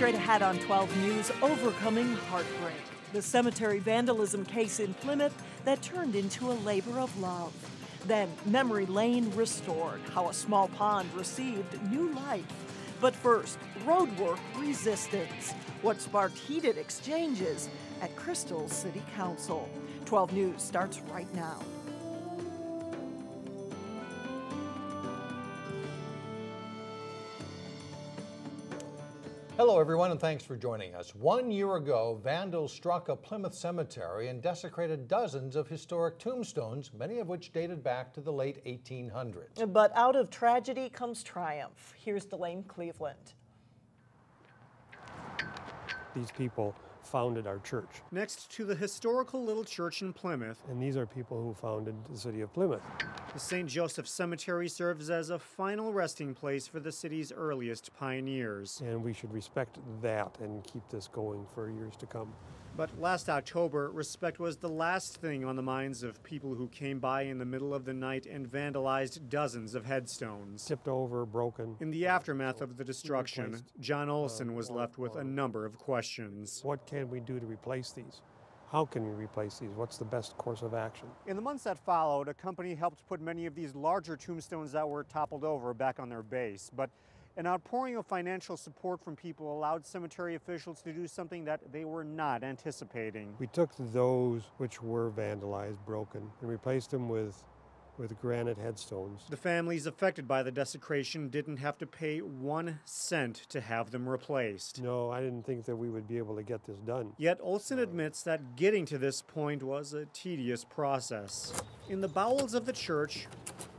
Straight ahead on 12 News, overcoming heartbreak. The cemetery vandalism case in Plymouth that turned into a labor of love. Then, Memory Lane restored, how a small pond received new life. But first, roadwork resistance. What sparked heated exchanges at Crystal City Council. 12 News starts right now. Hello everyone and thanks for joining us. 1 year ago, vandals struck a Plymouth cemetery and desecrated dozens of historic tombstones, many of which dated back to the late 1800s. But out of tragedy comes triumph. Here's Delane Cleveland. These people founded our church. Next to the historical little church in Plymouth. And these are people who founded the city of Plymouth. The St. Joseph Cemetery serves as a final resting place for the city's earliest pioneers. And we should respect that and keep this going for years to come. But last October, respect was the last thing on the minds of people who came by in the middle of the night and vandalized dozens of headstones. Tipped over, broken. In the aftermath of the destruction, John Olson was left with a number of questions. What can we do to replace these? How can we replace these? What's the best course of action? In the months that followed, a company helped put many of these larger tombstones that were toppled over back on their base. But an outpouring of financial support from people allowed cemetery officials to do something that they were not anticipating. We took those which were vandalized, broken, and replaced them with granite headstones. The families affected by the desecration didn't have to pay 1 cent to have them replaced. No, I didn't think that we would be able to get this done. Yet Olson admits that getting to this point was a tedious process. In the bowels of the church,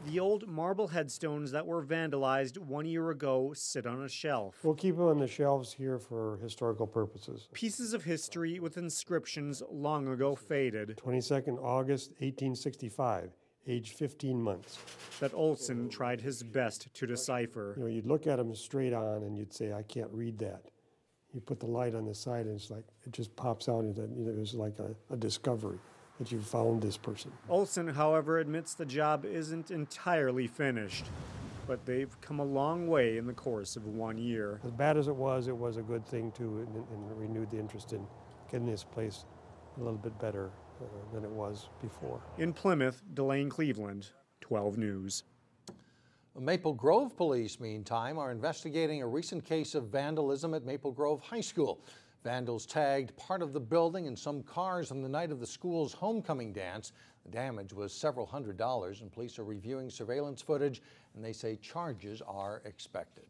the old marble headstones that were vandalized 1 year ago sit on a shelf. We'll keep them on the shelves here for historical purposes. Pieces of history with inscriptions long ago faded. 22nd August, 1865. Age 15 months. That Olson tried his best to decipher. You know, you'd look at them straight on and you'd say, I can't read that. You put the light on the side and it's like, it just pops out and it was like a discovery that you found this person. Olson, however, admits the job isn't entirely finished, but they've come a long way in the course of 1 year. As bad as it was a good thing too, and renewed the interest in getting this place a little bit better than it was before. In Plymouth, Delane Cleveland, 12 News. Maple Grove police, meantime, are investigating a recent case of vandalism at Maple Grove High School. Vandals tagged part of the building and some cars on the night of the school's homecoming dance. The damage was several $100s, and police are reviewing surveillance footage, and they say charges are expected.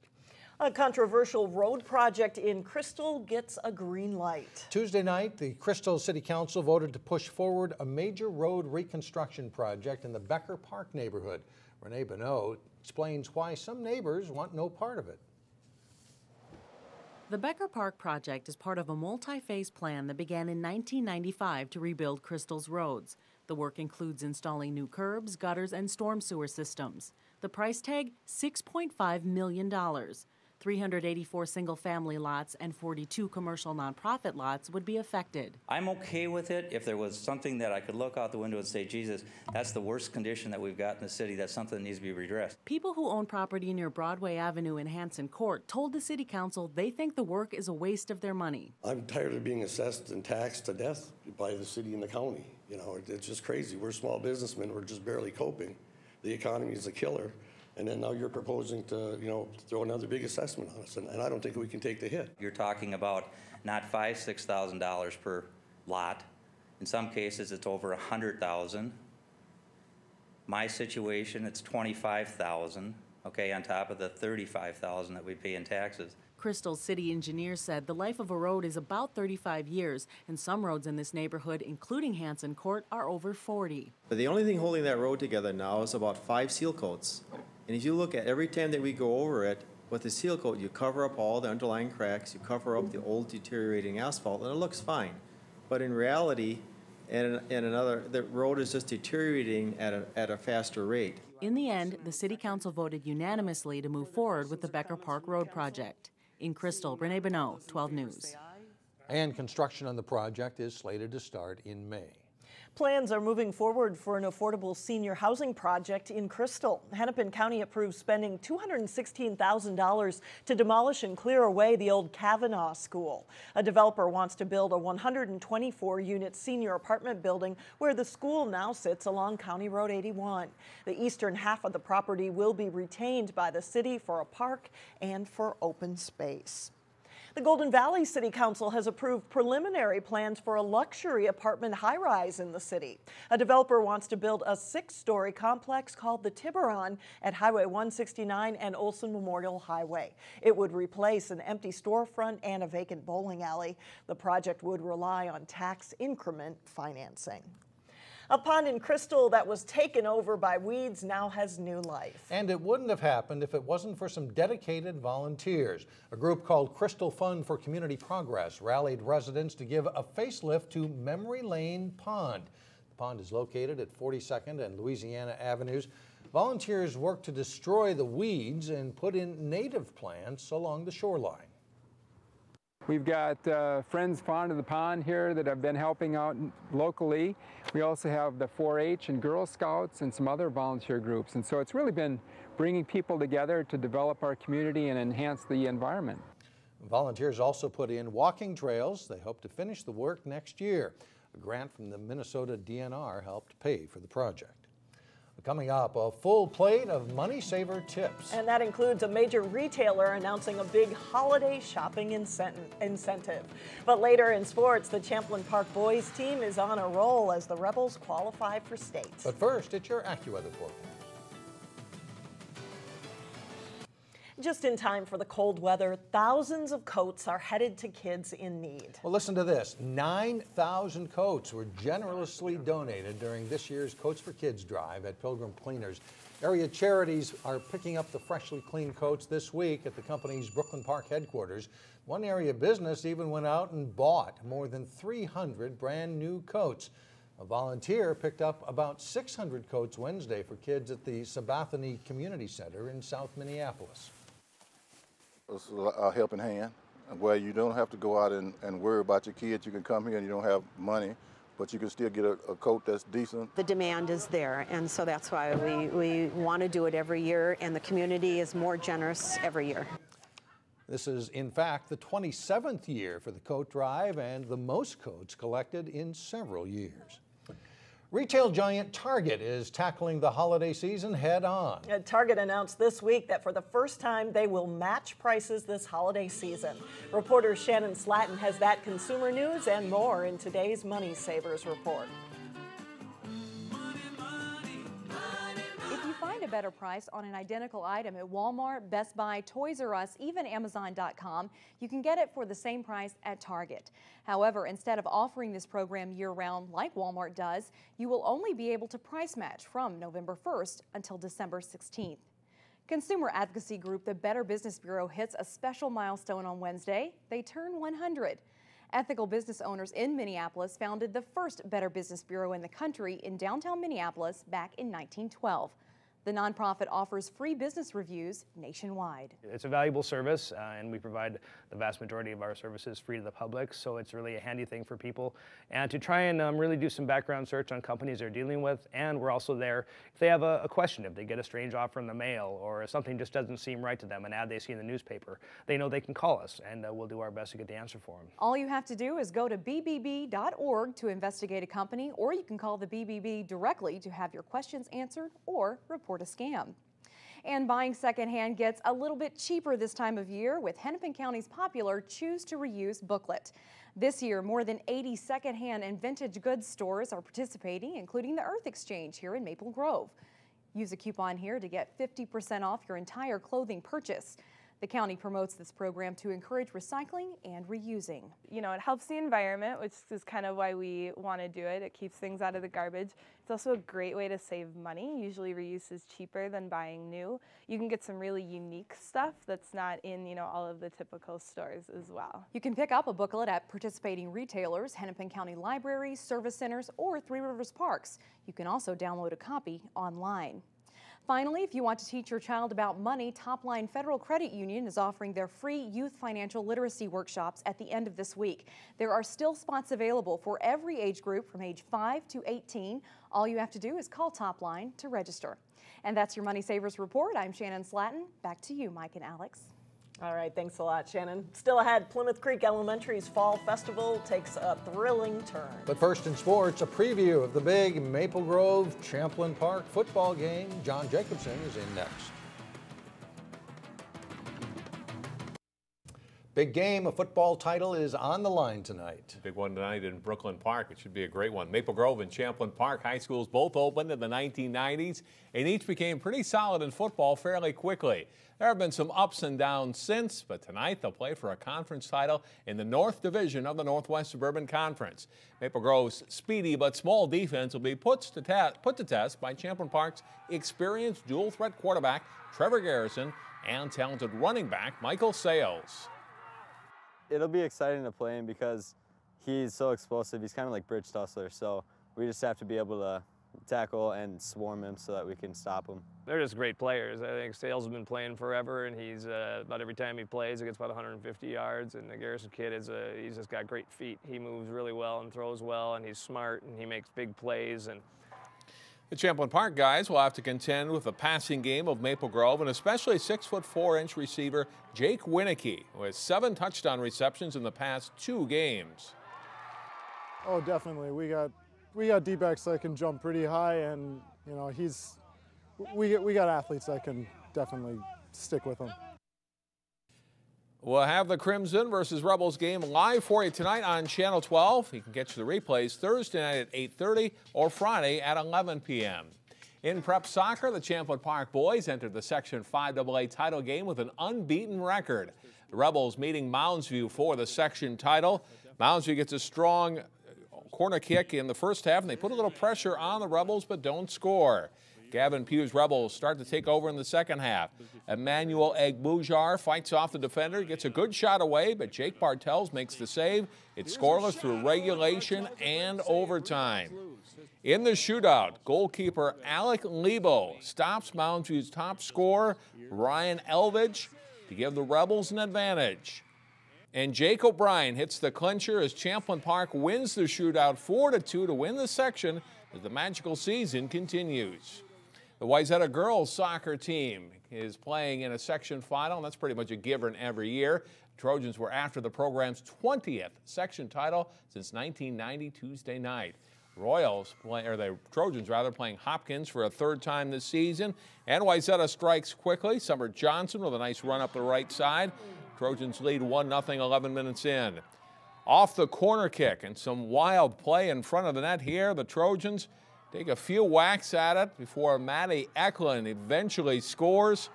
A controversial road project in Crystal gets a green light. Tuesday night, the Crystal City Council voted to push forward a major road reconstruction project in the Becker Park neighborhood. Renee Bonneau explains why some neighbors want no part of it. The Becker Park project is part of a multi-phase plan that began in 1995 to rebuild Crystal's roads. The work includes installing new curbs, gutters, and storm sewer systems. The price tag, $6.5 million. 384 single-family lots and 42 commercial nonprofit lots would be affected. I'm okay with it if there was something that I could look out the window and say, Jesus, that's the worst condition that we've got in the city. That's something that needs to be redressed. People who own property near Broadway Avenue in Hanson Court told the city council they think the work is a waste of their money. I'm tired of being assessed and taxed to death by the city and the county. You know, it's just crazy. We're small businessmen. We're just barely coping. The economy is a killer. And then now you're proposing to, throw another big assessment on us, and I don't think we can take the hit. You're talking about not $5,000, $6,000 per lot. In some cases, it's over $100,000. My situation, it's $25,000, okay, on top of the $35,000 that we pay in taxes. Crystal's city engineer said the life of a road is about 35 years, and some roads in this neighborhood, including Hanson Court, are over 40. But the only thing holding that road together now is about 5 seal coats. And if you look at every time that we go over it, with the seal coat, you cover up all the underlying cracks, you cover up the old deteriorating asphalt, and it looks fine. But in reality, the road is just deteriorating at a faster rate. In the end, the city council voted unanimously to move forward with the Becker Park Road project. In Crystal, Renee Bonneau, 12 News. And construction on the project is slated to start in May. Plans are moving forward for an affordable senior housing project in Crystal. Hennepin County approved spending $216,000 to demolish and clear away the old Kavanaugh School. A developer wants to build a 124-unit senior apartment building where the school now sits along County Road 81. The eastern half of the property will be retained by the city for a park and for open space. The Golden Valley City Council has approved preliminary plans for a luxury apartment high-rise in the city. A developer wants to build a 6-story complex called the Tiburon at Highway 169 and Olson Memorial Highway. It would replace an empty storefront and a vacant bowling alley. The project would rely on tax increment financing. A pond in Crystal that was taken over by weeds now has new life. And it wouldn't have happened if it wasn't for some dedicated volunteers. A group called Crystal Fund for Community Progress rallied residents to give a facelift to Memory Lane Pond. The pond is located at 42nd and Louisiana Avenues. Volunteers worked to destroy the weeds and put in native plants along the shoreline. We've got Friends Pond of the Pond here that have been helping out locally. We also have the 4-H and Girl Scouts and some other volunteer groups. And so it's really been bringing people together to develop our community and enhance the environment. Volunteers also put in walking trails. They hope to finish the work next year. A grant from the Minnesota DNR helped pay for the project. Coming up, a full plate of Money Saver tips. And that includes a major retailer announcing a big holiday shopping incentive. But later in sports, the Champlin Park boys team is on a roll as the Rebels qualify for state. But first, it's your AccuWeather forecast. Just in time for the cold weather, thousands of coats are headed to kids in need. Well, listen to this. 9,000 coats were generously donated during this year's Coats for Kids drive at Pilgrim Cleaners. Area charities are picking up the freshly cleaned coats this week at the company's Brooklyn Park headquarters. One area business even went out and bought more than 300 brand new coats. A volunteer picked up about 600 coats Wednesday for kids at the Sabathani Community Center in South Minneapolis. It's a helping hand where you don't have to go out and worry about your kids. You can come here and you don't have money, but you can still get a coat that's decent. The demand is there, and so that's why we want to do it every year, and the community is more generous every year. This is, in fact, the 27th year for the coat drive and the most coats collected in several years. Retail giant Target is tackling the holiday season head-on. Target announced this week that for the first time they will match prices this holiday season. Reporter Shannon Slatton has that consumer news and more in today's Money Savers report. If you find a better price on an identical item at Walmart, Best Buy, Toys R Us, even Amazon.com, you can get it for the same price at Target. However, instead of offering this program year-round like Walmart does, you will only be able to price match from November 1st until December 16th. Consumer advocacy group the Better Business Bureau hits a special milestone on Wednesday. They turn 100. Ethical business owners in Minneapolis founded the first Better Business Bureau in the country in downtown Minneapolis back in 1912. The nonprofit offers free business reviews nationwide. It's a valuable service, and we provide the vast majority of our services free to the public, so it's really a handy thing for people. And to try and really do some background search on companies they're dealing with, and we're also there if they have a question, if they get a strange offer in the mail, or if something just doesn't seem right to them, an ad they see in the newspaper, they know they can call us, and we'll do our best to get the answer for them. All you have to do is go to bbb.org to investigate a company, or you can call the BBB directly to have your questions answered or report a scam. And buying secondhand gets a little bit cheaper this time of year with Hennepin County's popular Choose to Reuse booklet. This year, more than 80 secondhand and vintage goods stores are participating, including the Earth Exchange here in Maple Grove. Use a coupon here to get 50% off your entire clothing purchase. The county promotes this program to encourage recycling and reusing. You know, it helps the environment, which is kind of why we want to do it. It keeps things out of the garbage. It's also a great way to save money. Usually reuse is cheaper than buying new. You can get some really unique stuff that's not in, you know, all of the typical stores as well. You can pick up a booklet at participating retailers, Hennepin County libraries, service centers, or Three Rivers Parks. You can also download a copy online. Finally, if you want to teach your child about money, Topline Federal Credit Union is offering their free youth financial literacy workshops at the end of this week. There are still spots available for every age group from age 5 to 18. All you have to do is call Topline to register. And that's your Money Savers Report. I'm Shannon Slatton. Back to you, Mike and Alex. All right, thanks a lot, Shannon. Still ahead, Plymouth Creek Elementary's Fall Festival takes a thrilling turn. But first in sports, a preview of the big Maple Grove Champlin Park football game. John Jacobson is in next. Big game, a football title is on the line tonight. Big one tonight in Brooklyn Park. It should be a great one. Maple Grove and Champlin Park high schools both opened in the 1990s and each became pretty solid in football fairly quickly. There have been some ups and downs since, but tonight they'll play for a conference title in the North Division of the Northwest Suburban Conference. Maple Grove's speedy but small defense will be put to test by Champlin Park's experienced dual-threat quarterback Trevor Garrison and talented running back Michael Sales. It'll be exciting to play him because he's so explosive. He's kind of like Bridge Tussler, so we just have to be able to tackle and swarm him so that we can stop him. They're just great players. I think Sales has been playing forever, and he's about every time he plays, he gets about 150 yards. And the Garrison kid he's just got great feet. He moves really well and throws well, and he's smart, and he makes big plays. And the Champlin Park guys will have to contend with the passing game of Maple Grove, and especially 6'4" receiver Jake Winicky, who has 7 touchdown receptions in the past 2 games. Oh, definitely. We got D-backs that can jump pretty high, and you know we got athletes that can definitely stick with him. We'll have the Crimson versus Rebels game live for you tonight on Channel 12. You can catch the replays Thursday night at 8:30 or Friday at 11 p.m. In prep soccer, the Champlin Park boys entered the Section 5 AA title game with an unbeaten record. The Rebels meeting Moundsview for the section title. Moundsview gets a strong corner kick in the first half, and they put a little pressure on the Rebels but don't score. Gavin Pugh's Rebels start to take over in the second half. Emmanuel Egbujar fights off the defender, gets a good shot away, but Jake Bartels makes the save. It's scoreless through regulation and overtime. In the shootout, goalkeeper Alec Lebo stops Moundsview's top scorer, Ryan Elvidge, to give the Rebels an advantage. And Jake O'Brien hits the clincher as Champlin Park wins the shootout 4-2 to win the section as the magical season continues. The Wayzata girls soccer team is playing in a section final, and that's pretty much a given every year. Trojans were after the program's 20th section title since 1990 Tuesday night. The Trojans playing Hopkins for a 3rd time this season. And Wayzata strikes quickly. Summer Johnson with a nice run up the right side. Trojans lead 1-0 11 minutes in. Off the corner kick and some wild play in front of the net here. The Trojans take a few whacks at it before Maddie Eklund eventually scores,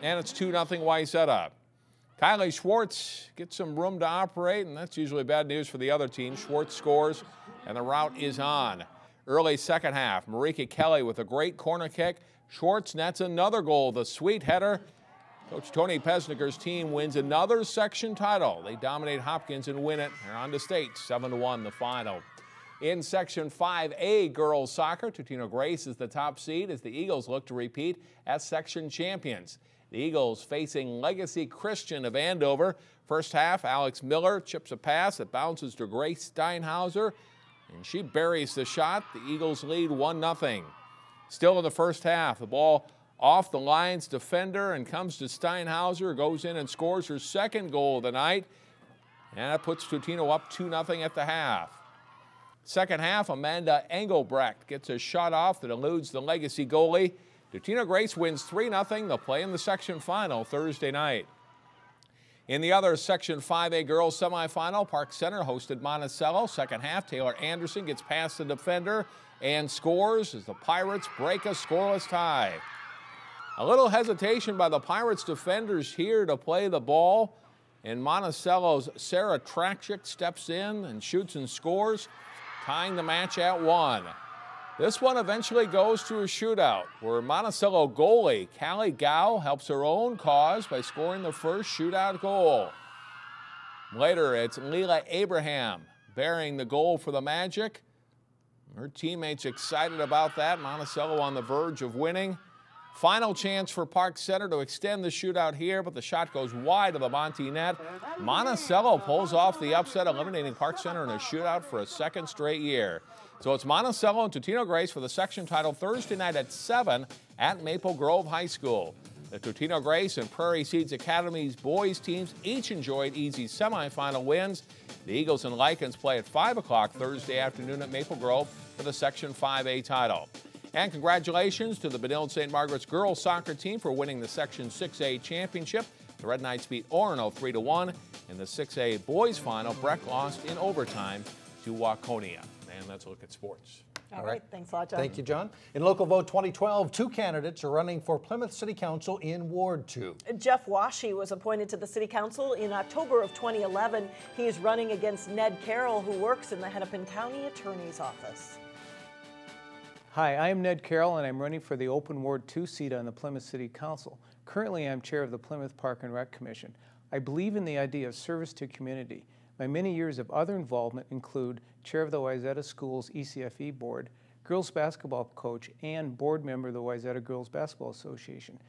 and it's 2-0 Wayzata. Kylie Schwartz gets some room to operate, and that's usually bad news for the other team. Schwartz scores, and the route is on. Early second half, Marika Kelly with a great corner kick. Schwartz nets another goal, the sweet header. Coach Tony Pesnicker's team wins another section title. They dominate Hopkins and win it. They're on to state, 7-1 the final. In Section 5A girls soccer, Totino Grace is the top seed as the Eagles look to repeat as section champions. The Eagles facing Legacy Christian of Andover. First half, Alex Miller chips a pass that bounces to Grace Steinhauser, and she buries the shot. The Eagles lead 1-0. Still in the first half, the ball off the Lions defender and comes to Steinhauser, goes in and scores her 2nd goal of the night, and that puts Totino up 2-0 at the half. Second half, Amanda Engelbrecht gets a shot off that eludes the Legacy goalie. Totino Grace wins 3-0. They'll play in the section final Thursday night. In the other Section 5A girls semifinal, Park Center hosted Monticello. Second half, Taylor Anderson gets past the defender and scores as the Pirates break a scoreless tie. A little hesitation by the Pirates defenders here to play the ball, and Monticello's Sarah Trakchik steps in and shoots and scores, tying the match at 1. This one eventually goes to a shootout where Monticello goalie Callie Gow helps her own cause by scoring the first shootout goal. Later, it's Leela Abraham bearing the goal for the Magic. Her teammates excited about that. Monticello on the verge of winning. Final chance for Park Center to extend the shootout here, but the shot goes wide of the Monty net. Monticello pulls off the upset, eliminating Park Center in a shootout for a second straight year. So it's Monticello and Totino Grace for the section title Thursday night at 7 at Maple Grove High School. The Totino Grace and Prairie Seeds Academy's boys teams each enjoyed easy semifinal wins. The Eagles and Lycans play at 5 o'clock Thursday afternoon at Maple Grove for the Section 5A title. And congratulations to the Benilde St. Margaret's girls soccer team for winning the Section 6A championship. The Red Knights beat Orono 3-1. In the 6A boys final, Breck lost in overtime to Waconia. And that's a look at sports. All right. Thanks a lot, John. Thank you, John. In local vote 2012, 2 candidates are running for Plymouth City Council in Ward 2. Jeff Washy was appointed to the City Council in October of 2011. He is running against Ned Carroll, who works in the Hennepin County Attorney's Office. Hi, I am Ned Carroll, and I'm running for the open Ward 2 seat on the Plymouth City Council. Currently, I'm chair of the Plymouth Park and Rec Commission. I believe in the idea of service to community. My many years of other involvement include chair of the Wayzata Schools ECFE Board, girls basketball coach, and board member of the Wayzata Girls Basketball Association.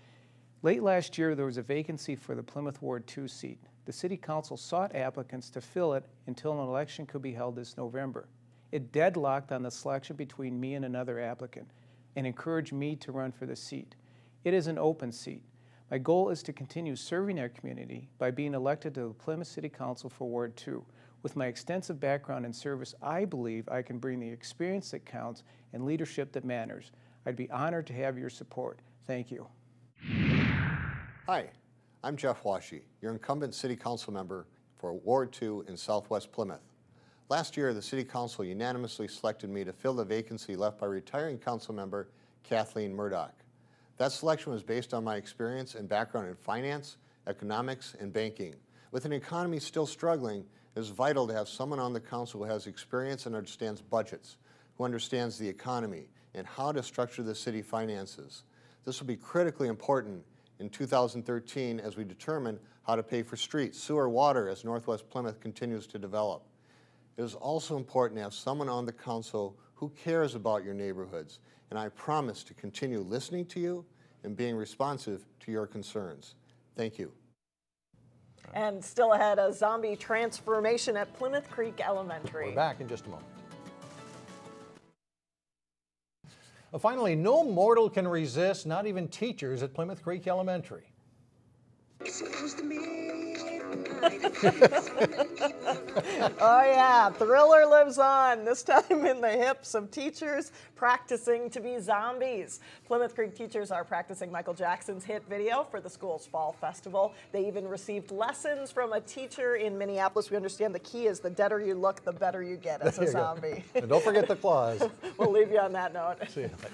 Late last year, there was a vacancy for the Plymouth Ward 2 seat. The City Council sought applicants to fill it until an election could be held this November. It deadlocked on the selection between me and another applicant and encouraged me to run for the seat. It is an open seat. My goal is to continue serving our community by being elected to the Plymouth City Council for Ward 2. With my extensive background in service, I believe I can bring the experience that counts and leadership that matters. I'd be honored to have your support. Thank you. Hi, I'm Jeff Washy, your incumbent City Council member for Ward 2 in Southwest Plymouth. Last year, the City Council unanimously selected me to fill the vacancy left by retiring council member Kathleen Murdoch. That selection was based on my experience and background in finance, economics, and banking. With an economy still struggling, it is vital to have someone on the council who has experience and understands budgets, who understands the economy, and how to structure the city finances. This will be critically important in 2013 as we determine how to pay for streets, sewer, water as Northwest Plymouth continues to develop. It is also important to have someone on the council who cares about your neighborhoods, and I promise to continue listening to you and being responsive to your concerns. Thank you. And still ahead, a zombie transformation at Plymouth Creek Elementary. We're back in just a moment. Finally, no mortal can resist, not even teachers at Plymouth Creek Elementary. Oh yeah, Thriller lives on, this time in the hips of teachers practicing to be zombies. Plymouth Creek teachers are practicing Michael Jackson's hit video for the school's fall festival. They even received lessons from a teacher in Minneapolis. We understand the key is the deader you look, the better you get as a zombie. And don't forget the claws. We'll leave you on that note. See you later.